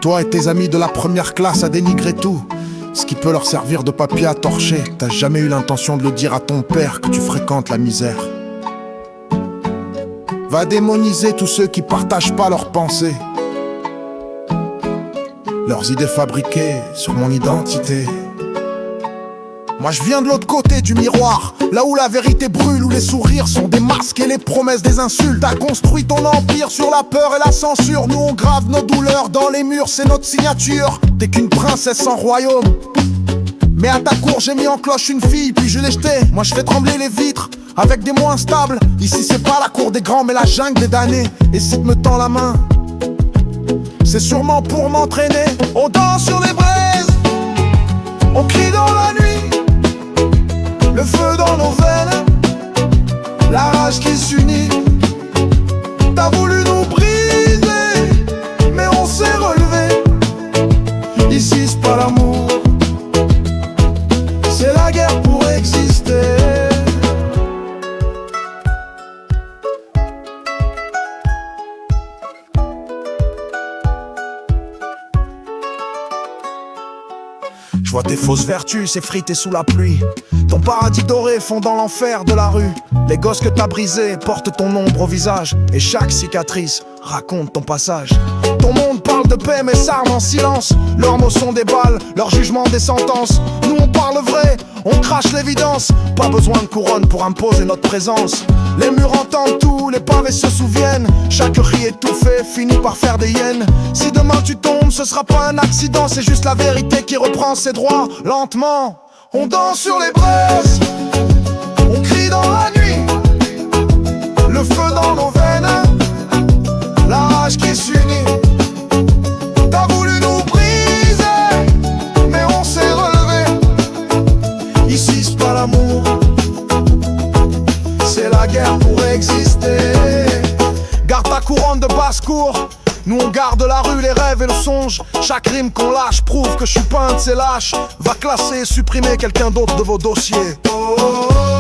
Toi et tes amis de la première classe à dénigrer tout ce qui peut leur servir de papier à torcher. T'as jamais eu l'intention de le dire à ton père que tu fréquentes la misère. Va démoniser tous ceux qui partagent pas leurs pensées, leurs idées fabriquées sur mon identité. Moi je viens de l'autre côté du miroir, là où la vérité brûle, où les sourires sont des masques et les promesses des insultes. T'as construit ton empire sur la peur et la censure. Nous on grave nos douleurs dans les murs, c'est notre signature. T'es qu'une princesse sans royaume, mais à ta cour j'ai mis en cloche une fille, puis je l'ai jetée. Moi je fais trembler les vitres avec des mots instables. Ici c'est pas la cour des grands mais la jungle des damnés. Et si tu me tends la main, c'est sûrement pour m'entraîner. On danse sur les braises, on crie dans la nuit, le feu dans nos veines, la rage qui s'unit. T'as voulu nous briser, mais on s'est relevé. Ici c'est pas l'amour, c'est la guerre pour exister. Je vois tes fausses vertus s'effriter sous la pluie. Ton paradis doré fond dans l'enfer de la rue. Les gosses que t'as brisés portent ton ombre au visage, et chaque cicatrice raconte ton passage. Ton monde parle de paix mais s'arme en silence. Leurs mots sont des balles, leur jugement des sentences. Nous on parle vrai, on crache l'évidence. Pas besoin de couronne pour imposer notre présence. Les murs entendent tout, les pavés se souviennent. Chaque cri étouffé finit par faire des hyènes. Si demain tu tombes, ce sera pas un accident, c'est juste la vérité qui reprend ses droits lentement. On danse sur les braises, on crie dans la nuit, le feu dans nos veines, la rage qui s'unit. T'as voulu nous briser, mais on s'est relevé. Ici c'est pas l'amour, c'est la guerre pour exister. Garde ta couronne de basse-cour, nous on garde la rue, les rêves et le songe. Chaque rime qu'on lâche prouve que je suis pas un de ces lâches. Va classer et supprimer quelqu'un d'autre de vos dossiers. Oh, oh, oh.